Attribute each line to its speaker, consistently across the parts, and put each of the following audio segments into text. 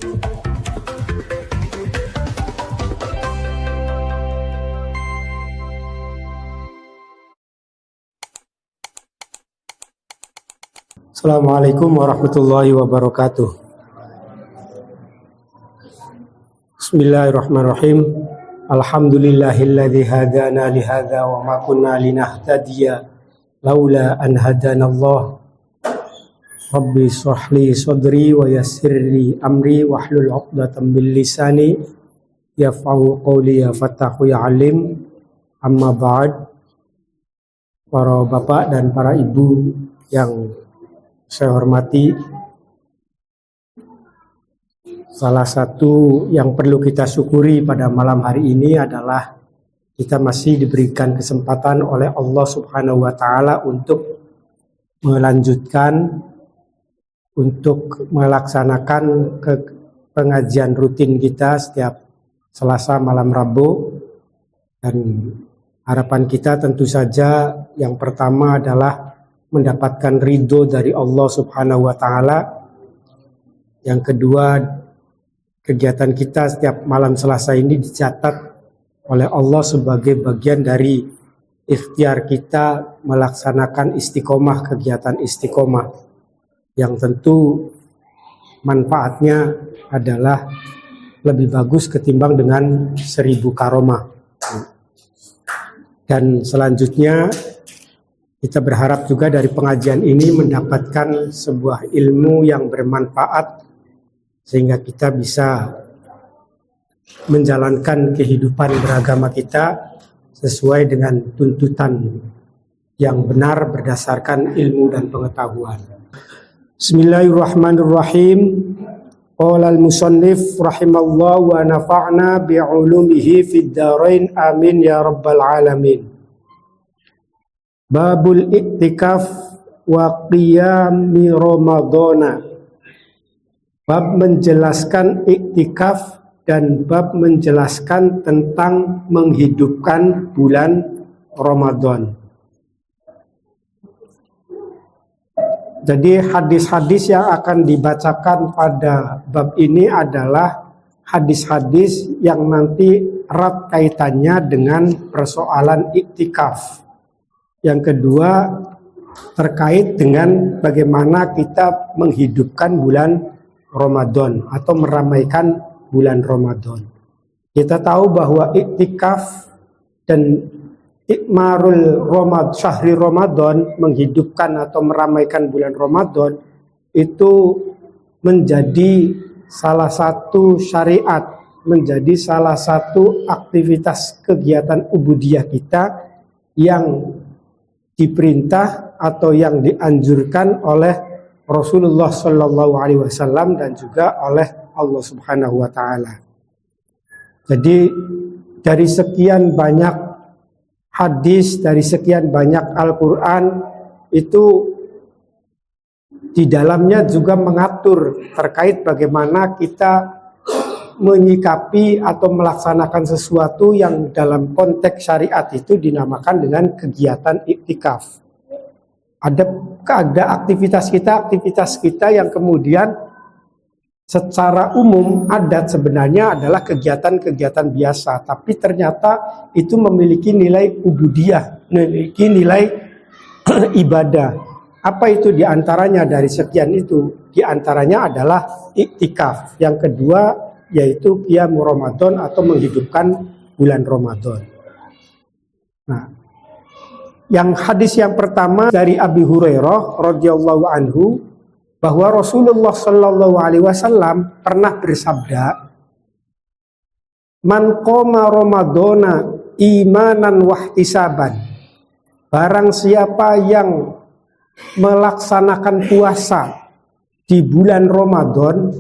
Speaker 1: Assalamualaikum warahmatullahi wabarakatuh. Bismillahirrahmanirrahim. Alhamdulillahilladzi hadana lihadza wa ma kunna linahtadiya laula an hadanallah. Rabbi shrah li sadri wa yassir li amri wahlul 'uqdatam min lisani yafqahu qawli ya fattahu ya alim. Amma ba'd. Para bapak dan para ibu yang saya hormati, salah satu yang perlu kita syukuri pada malam hari ini adalah kita masih diberikan kesempatan oleh Allah Subhanahu wa Ta'ala untuk melanjutkan, untuk melaksanakan pengajian rutin kita setiap Selasa malam Rabu. Dan harapan kita tentu saja yang pertama adalah mendapatkan ridho dari Allah Subhanahu wa Ta'ala. Yang kedua, kegiatan kita setiap malam Selasa ini dicatat oleh Allah sebagai bagian dari ikhtiar kita melaksanakan istiqomah, kegiatan istiqomah yang tentu manfaatnya adalah lebih bagus ketimbang dengan 1000 karomah. Dan selanjutnya kita berharap juga dari pengajian ini mendapatkan sebuah ilmu yang bermanfaat sehingga kita bisa menjalankan kehidupan beragama kita sesuai dengan tuntutan yang benar berdasarkan ilmu dan pengetahuan. Bismillahirrahmanirrahim. Qala al-musannif rahimallahu wa nafa'na bi'ulumihi fid dharain amin ya rabbal alamin. Babul iktikaf wa qiyami Ramadhana. Bab menjelaskan iktikaf dan bab menjelaskan tentang menghidupkan bulan Ramadan. Jadi hadis-hadis yang akan dibacakan pada bab ini adalah hadis-hadis yang nanti erat kaitannya dengan persoalan iktikaf. Yang kedua terkait dengan bagaimana kita menghidupkan bulan Ramadan atau meramaikan bulan Ramadan. Kita tahu bahwa iktikaf dan ikmarul syahri Ramadan, menghidupkan atau meramaikan bulan Ramadan, itu menjadi salah satu syariat, menjadi salah satu aktivitas kegiatan ubudiyah kita yang diperintah atau yang dianjurkan oleh Rasulullah Shallallahu Alaihi Wasallam dan juga oleh Allah Subhanahu Wa Taala. Jadi dari sekian banyak hadis, dari sekian banyak Al-Quran, itu di dalamnya juga mengatur terkait bagaimana kita menyikapi atau melaksanakan sesuatu yang dalam konteks syariat itu dinamakan dengan kegiatan iktikaf. Ada aktivitas kita yang kemudian secara umum adat sebenarnya adalah kegiatan-kegiatan biasa, tapi ternyata itu memiliki nilai ubudiyah, memiliki nilai ibadah. Apa itu diantaranya dari sekian itu? Diantaranya adalah iktikaf. Yang kedua yaitu qiyam Ramadan atau menghidupkan bulan Ramadan. Nah, yang hadis yang pertama dari Abi Hurairah radhiyallahu anhu bahwa Rasulullah Shallallahu Alaihi Wasallam pernah bersabda, "Man qoma Ramadana imanan wahtisaban." Barang siapa yang melaksanakan puasa di bulan Ramadan,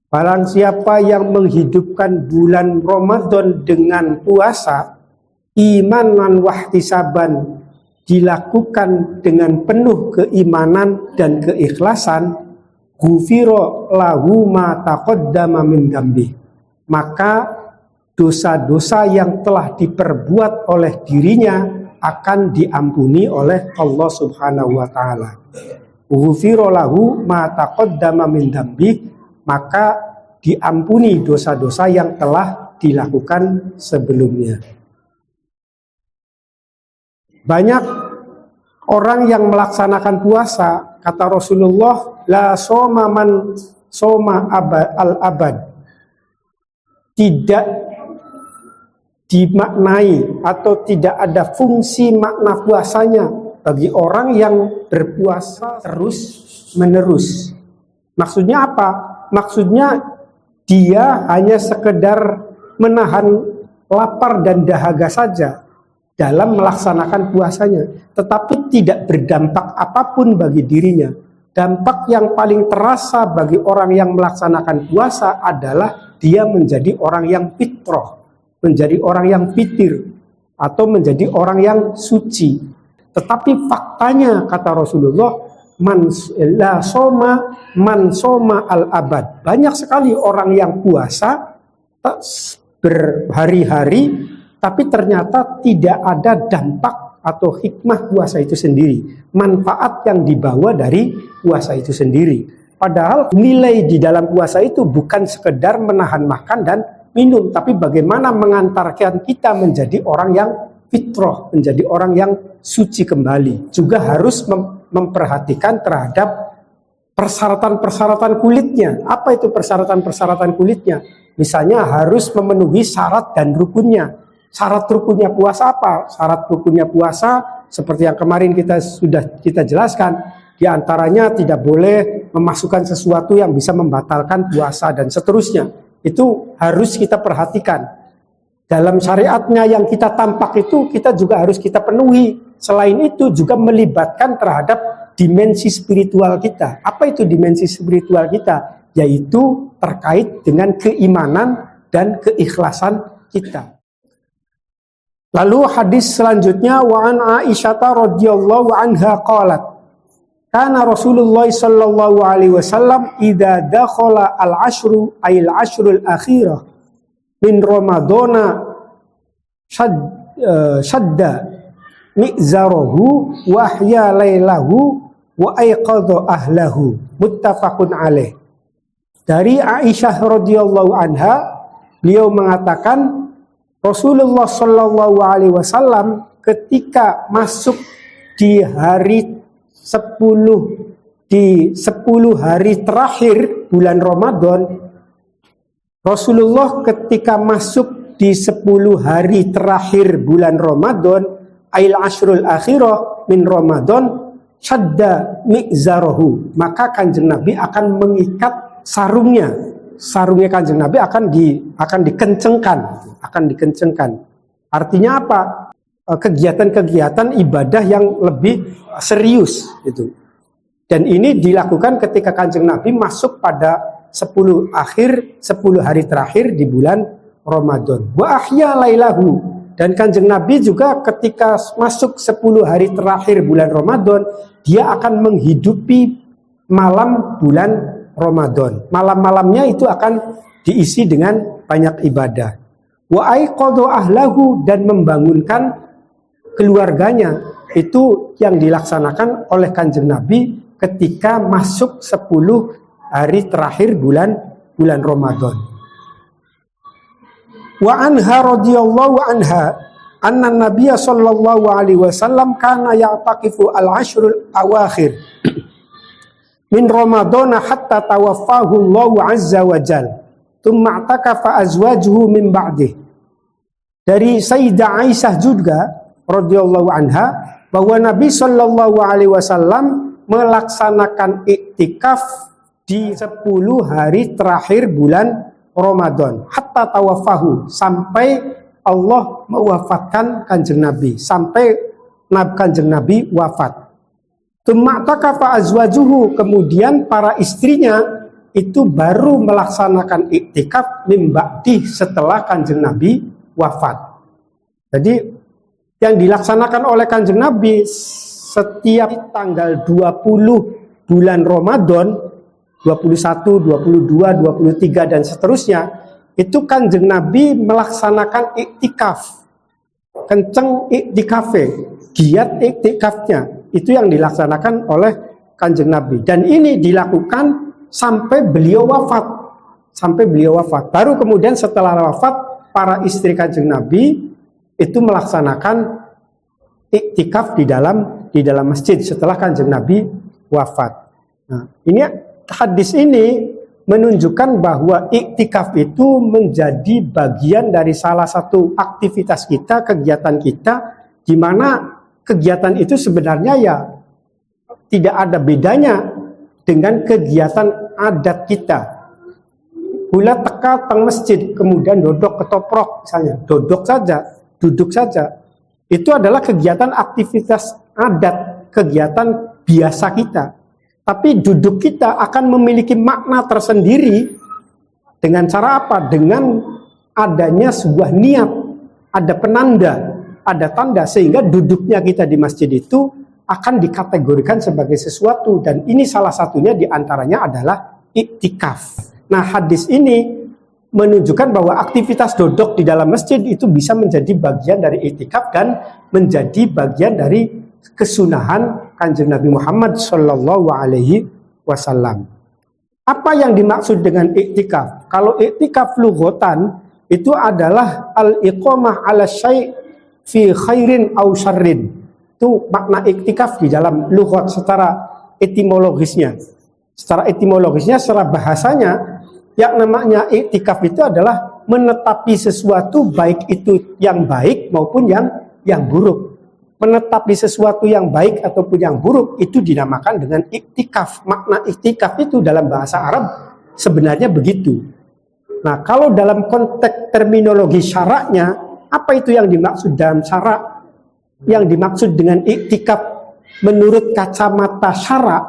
Speaker 1: barang siapa yang menghidupkan bulan Ramadan dengan puasa, imanan wahtisaban, dilakukan dengan penuh keimanan dan keikhlasan, ghufira lahu ma taqaddama min dzambi, maka dosa-dosa yang telah diperbuat oleh dirinya akan diampuni oleh Allah Subhanahu wa taala. Ghufira lahu ma taqaddama min dzambi, maka diampuni dosa-dosa yang telah dilakukan sebelumnya. Banyak orang yang melaksanakan puasa, kata Rasulullah, la soma man soma al-abad. Tidak dimaknai atau tidak ada fungsi makna puasanya bagi orang yang berpuasa terus menerus. Maksudnya apa? Maksudnya dia hanya sekedar menahan lapar dan dahaga saja dalam melaksanakan puasanya, tetapi tidak berdampak apapun bagi dirinya. Dampak yang paling terasa bagi orang yang melaksanakan puasa adalah dia menjadi orang yang fitrah, menjadi orang yang fitir, atau menjadi orang yang suci. Tetapi faktanya, kata Rasulullah, man soma al-abad. Banyak sekali orang yang puasa berhari-hari, tapi ternyata tidak ada dampak atau hikmah puasa itu sendiri, manfaat yang dibawa dari puasa itu sendiri. Padahal nilai di dalam puasa itu bukan sekedar menahan makan dan minum, tapi bagaimana mengantarkan kita menjadi orang yang fitrah, menjadi orang yang suci kembali. Juga harus memperhatikan terhadap persyaratan-persyaratan kulitnya. Apa itu persyaratan-persyaratan kulitnya? Misalnya harus memenuhi syarat dan rukunnya. Syarat rukunnya puasa apa? Syarat rukunnya puasa seperti yang kemarin kita jelaskan, di antaranya tidak boleh memasukkan sesuatu yang bisa membatalkan puasa dan seterusnya. Itu harus kita perhatikan. Dalam syariatnya yang kita tampak itu kita juga harus kita penuhi. Selain itu juga melibatkan terhadap dimensi spiritual kita. Apa itu dimensi spiritual kita? Yaitu terkait dengan keimanan dan keikhlasan kita. Lalu hadis selanjutnya, wa an Aisyah radhiyallahu anha qalat, kana Rasulullah sallallahu alaihi wasallam idza dakhala al-ashru ay al-ashrul akhirah min Ramadana shadda mi'zarahu wa ahya lailahu wa ayqadha ahlahu, muttafaqun alaih. Dari Aisyah radhiyallahu anha, beliau mengatakan Rasulullah Shallallahu Alaihi Wasallam ketika masuk di hari 10 hari terakhir bulan Ramadan, Rasulullah ketika masuk di 10 hari terakhir bulan Ramadan, ail ashrul akhirah min Ramadan, shadda mi'zarahu, maka Kanjeng Nabi akan mengikat sarungnya. Sarungnya Kanjeng Nabi akan dikencengkan. Artinya apa? Kegiatan-kegiatan ibadah yang lebih serius gitu. Dan ini dilakukan ketika Kanjeng Nabi masuk pada 10 hari terakhir di bulan Ramadan. Wa ahya lailahu, dan Kanjeng Nabi juga ketika masuk 10 hari terakhir bulan Ramadan, dia akan menghidupi malam bulan Ramadan. Malam-malamnya itu akan diisi dengan banyak ibadah. Wa aiqadha ahlahu, dan membangunkan keluarganya. Itu yang dilaksanakan oleh Kanjeng Nabi ketika masuk 10 hari terakhir bulan Ramadan. Wa anha radhiyallahu anha anna Nabiy sallallahu alaihi wasallam kana ya'taqifu al-ashrul awakhir min Ramadana hatta tawaffahu Allahu azza wa jal. Tsumma i'takafa azwajuhu min ba'dih. Dari Sayyidah Aisyah juga radhiyallahu anha bahwa Nabi sallallahu alaihi wasallam melaksanakan iktikaf di 10 hari terakhir bulan Ramadan hatta tawaffahu, sampai Allah mewafatkan Kanjeng Nabi, sampai Kanjeng Nabi wafat. Tumma'takafa azwajuhu, kemudian para istrinya itu baru melaksanakan iktikaf min ba'di, setelah Kanjeng Nabi wafat. Jadi yang dilaksanakan oleh Kanjeng Nabi setiap tanggal 20 bulan Ramadan, 21, 22, 23 dan seterusnya, itu Kanjeng Nabi melaksanakan iktikaf. Kenceng iktikafe, giat iktikafnya. Itu yang dilaksanakan oleh Kanjeng Nabi. Dan ini dilakukan sampai beliau wafat. sampai beliau wafat. Baru kemudian setelah wafat, para istri Kanjeng Nabi itu melaksanakan iktikaf di dalam masjid setelah Kanjeng Nabi wafat. Nah, ini hadis ini menunjukkan bahwa iktikaf itu menjadi bagian dari salah satu aktivitas kita, kegiatan kita, di mana kegiatan itu sebenarnya ya tidak ada bedanya dengan kegiatan adat kita. Bula teka teng masjid, kemudian dodok ketoprok misalnya, duduk saja. Itu adalah kegiatan aktivitas adat, kegiatan biasa kita. Tapi duduk kita akan memiliki makna tersendiri dengan cara apa? Dengan adanya sebuah niat, ada penanda, ada tanda, sehingga duduknya kita di masjid itu akan dikategorikan sebagai sesuatu. Dan ini salah satunya diantaranya adalah iktikaf. Nah, hadis ini menunjukkan bahwa aktivitas duduk di dalam masjid itu bisa menjadi bagian dari iktikaf dan menjadi bagian dari kesunahan Kanjeng Nabi Muhammad Shallallahu Alaihi Wasallam. Apa yang dimaksud dengan iktikaf? Kalau iktikaf lughatan itu adalah al-iqamah ala syai' fi khairin aw syarrin. Itu makna iktikaf di dalam lughat secara etimologisnya. Secara bahasanya, yang namanya iktikaf itu adalah menetapi sesuatu, baik itu yang baik maupun yang buruk. Menetapi sesuatu yang baik ataupun yang buruk itu dinamakan dengan iktikaf. Makna iktikaf itu dalam bahasa Arab sebenarnya begitu. Nah, kalau dalam konteks terminologi syaraknya, apa itu yang dimaksud dalam syarak? Yang dimaksud dengan iktikaf menurut kacamata syarak,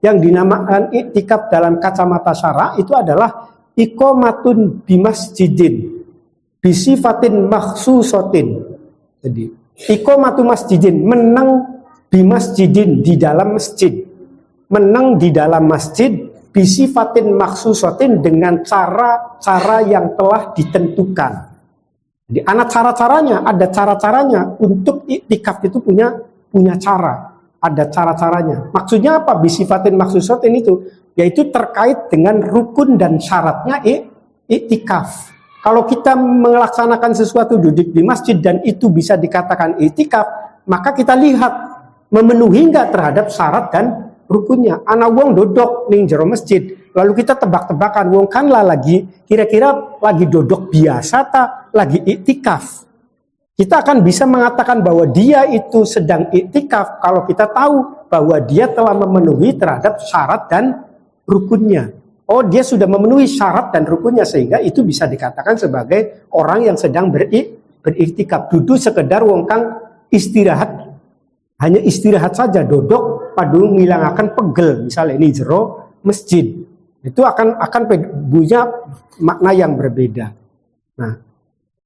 Speaker 1: yang dinamakan iktikaf dalam kacamata syarak itu adalah iqamatun bimasjidin bisifatin makhsusatin. Jadi iqamatu masjidin, menang bimasjidin, di dalam masjid. Menang di dalam masjid bisifatin makhsusatin, dengan cara-cara yang telah ditentukan. Jadi ada cara-caranya untuk iktikaf itu punya cara. Ada cara-caranya. Maksudnya apa? Bisifatin makhsusatin itu, yaitu terkait dengan rukun dan syaratnya iktikaf. Kalau kita melaksanakan sesuatu duduk di masjid dan itu bisa dikatakan iktikaf, maka kita lihat memenuhi enggak terhadap syarat dan rukunnya. Ana wong dodok ning jero masjid, lalu kita tebak-tebakan wong kan lagi kira-kira lagi dodok biasa ta lagi iktikaf. Kita akan bisa mengatakan bahwa dia itu sedang iktikaf kalau kita tahu bahwa dia telah memenuhi terhadap syarat dan rukunnya. Oh, dia sudah memenuhi syarat dan rukunnya, sehingga itu bisa dikatakan sebagai orang yang sedang beriktikaf. Duduk sekedar wong kang istirahat, hanya istirahat saja, dodok padu ngilangaken pegel misalnya ini jero masjid. Itu akan punya makna yang berbeda. Nah,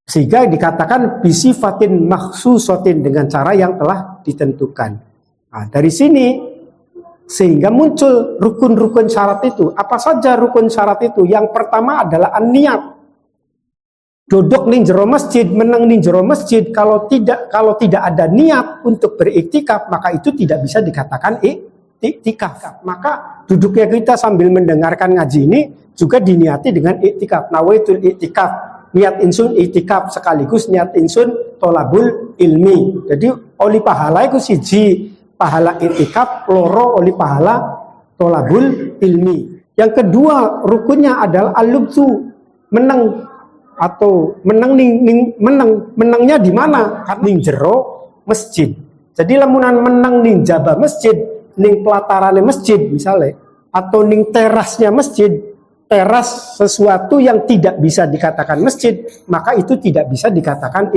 Speaker 1: sehingga dikatakan bisifatin makhsusatin, dengan cara yang telah ditentukan. Nah, dari sini sehingga muncul rukun-rukun syarat itu. Apa saja rukun syarat itu? Yang pertama adalah niat. Duduk ning jero masjid, menang ning jero masjid, kalau tidak ada niat untuk beriktikaf, maka itu tidak bisa dikatakan iktikaf. Maka duduknya kita sambil mendengarkan ngaji ini juga diniati dengan iktikaf. Nawaitul iktikaf, niat insun iktikaf, sekaligus niat insun tolabul ilmi. Jadi oli pahala itu siji pahala iktikaf, loro oli pahala tolabul ilmi. Yang kedua rukunnya adalah al-lubsu, menang atau menangnya di mana? Ning jero masjid. Jadi lamunan menang ning jaba masjid, ning pelatarane masjid misalnya, atau ning terasnya masjid, teras sesuatu yang tidak bisa dikatakan masjid, maka itu tidak bisa dikatakan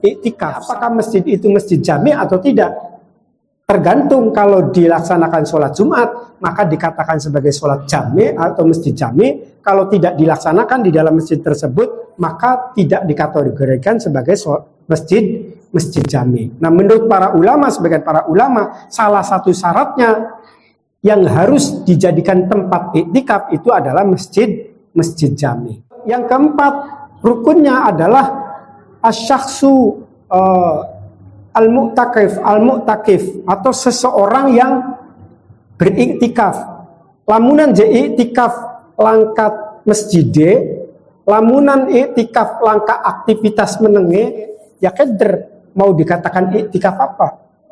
Speaker 1: iktikaf. Apakah masjid itu masjid jami atau tidak? Tergantung. Kalau dilaksanakan sholat Jumat, maka dikatakan sebagai sholat jami atau masjid jami. Kalau tidak dilaksanakan di dalam masjid tersebut, maka tidak dikategorikan sebagai masjid jami. Nah, menurut para ulama, sebagian para ulama, salah satu syaratnya yang harus dijadikan tempat iktikaf itu adalah masjid jami. Yang keempat, rukunnya adalah asyakhsu al-mu'takif atau seseorang yang beriktikaf. Lamunan je iktikaf langkat masjide lamunan iktikaf langkah aktivitas menenge ya keder mau dikatakan iktikaf apa?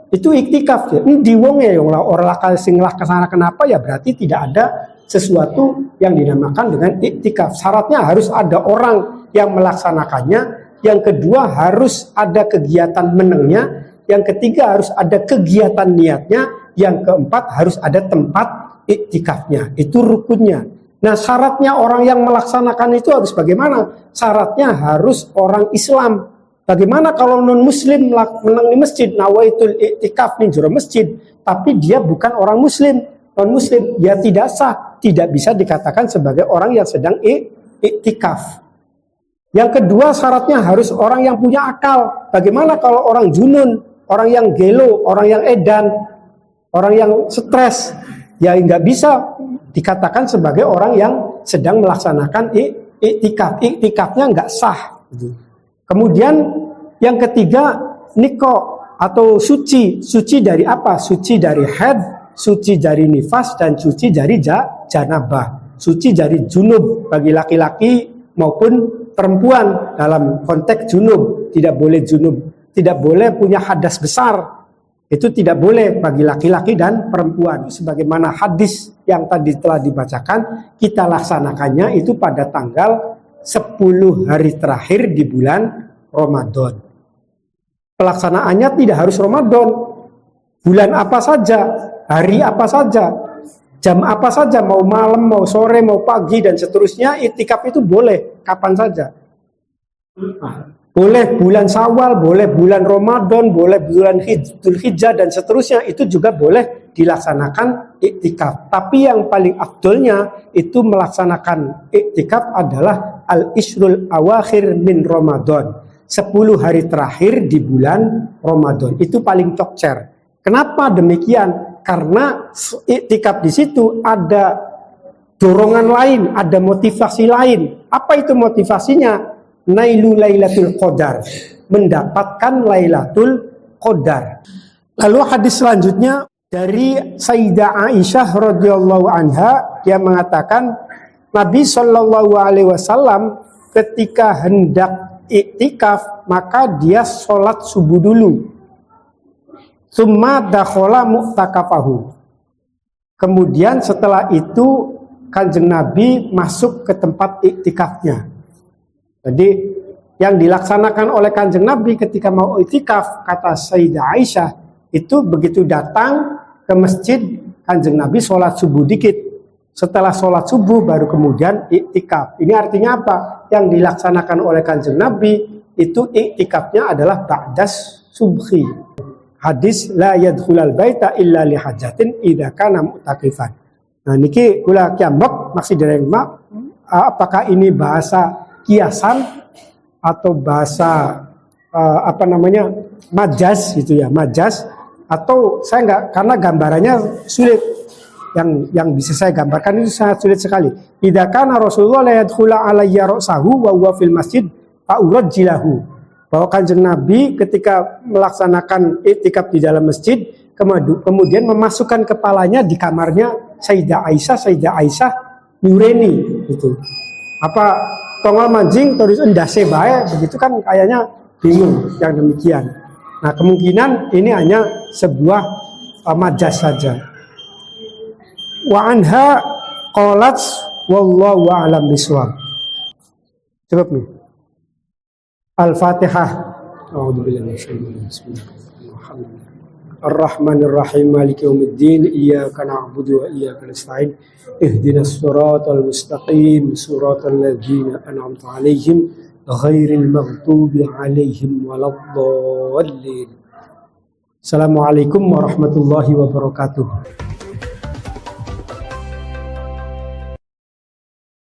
Speaker 1: Itu iktikaf ya. Ini diwonge yang orang lakal sing lah kesana kenapa ya berarti tidak ada sesuatu yang dinamakan dengan iktikaf. Syaratnya harus ada orang yang melaksanakannya. Yang kedua harus ada kegiatan menengnya. Yang ketiga harus ada kegiatan niatnya. Yang keempat harus ada tempat iktikafnya. Itu rukunnya. Nah syaratnya orang yang melaksanakan itu harus bagaimana? Syaratnya harus orang Islam. Bagaimana kalau non muslim menang di masjid, nawaitul iktikaf nih juru masjid, tapi dia bukan orang muslim, non muslim, dia tidak sah, tidak bisa dikatakan sebagai orang yang sedang iktikaf. Yang kedua syaratnya harus orang yang punya akal. Bagaimana kalau orang junun, orang yang gelo, orang yang edan, orang yang stres, ya nggak bisa dikatakan sebagai orang yang sedang melaksanakan iktikaf. Iktikafnya nggak sah. Kemudian yang ketiga niko atau suci. Suci dari apa? Suci dari haid, suci dari nifas, dan suci dari janabah. Suci dari junub bagi laki-laki maupun perempuan dalam konteks junub. Tidak boleh junub, tidak boleh punya hadas besar. Itu tidak boleh bagi laki-laki dan perempuan. Sebagaimana hadis yang tadi telah dibacakan, kita laksanakannya itu pada tanggal 10 hari terakhir di bulan Ramadan. Pelaksanaannya tidak harus Ramadan. Bulan apa saja, hari apa saja, jam apa saja, mau malam, mau sore, mau pagi, dan seterusnya, iktikaf itu boleh, kapan saja. Boleh bulan Syawal, boleh bulan Ramadan, boleh bulan Dzulhijjah, dan seterusnya, itu juga boleh dilaksanakan iktikaf. Tapi yang paling afdolnya itu melaksanakan iktikaf adalah al-ishrul awakhir min Ramadan. 10 hari terakhir di bulan Ramadan. Itu paling cokcer. Kenapa demikian? Karena iktikaf di situ ada dorongan lain, ada motivasi lain. Apa itu motivasinya? Nailu Lailatul Qadar, mendapatkan Lailatul Qadar. Lalu hadis selanjutnya dari Sayyidah Aisyah radhiyallahu anha, dia mengatakan Nabi Shallallahu alaihi wasallam ketika hendak iktikaf maka dia sholat subuh dulu. Tsumma dakhala mu'takafahu. Kemudian setelah itu Kanjeng Nabi masuk ke tempat iktikafnya. Jadi yang dilaksanakan oleh Kanjeng Nabi ketika mau iktikaf, kata Sayyidah Aisyah, itu begitu datang ke masjid, Kanjeng Nabi sholat subuh dikit. Setelah sholat subuh baru kemudian iktikaf. Ini artinya apa? Yang dilaksanakan oleh Kanjeng Nabi itu iktikafnya adalah ba'das subhi. Hadis la yadkhulal baita illa li hajatin idza kana mu'takifan. Nah niki kula kiambek maksud dari apakah ini bahasa kiasan atau bahasa majaz gitu ya, majaz, atau saya enggak, karena gambarannya sulit. Yang bisa saya gambarkan itu sangat sulit sekali. Idza kana Rasulullah la yadkhulu alayya ra'sahu wa huwa fil masjid fa urajjilahu. Bahwa Kanjeng Nabi ketika melaksanakan iktikaf di dalam masjid kemudian memasukkan kepalanya di kamarnya Sayyidah Aisyah nyureni gitu. Apa tongol mancing terus endase bae begitu kan, kayaknya bingung yang demikian. Nah, kemungkinan ini hanya sebuah majaz saja. Wa anha qalat wallahu a'lam bishawab. Cukup nih. Al-Fatihah. A'udzubillahi minasyaitonir rajim. Ar-Rahmanir Rahim. Maliki yaumiddin. Iyyaka na'budu wa iyyaka nasta'in. Ihdinas siratal mustaqim. Siratal ladzina an'amta 'alaihim ghairil maghdubi 'alaihim waladdallin. Assalamualaikum warahmatullahi wabarakatuh.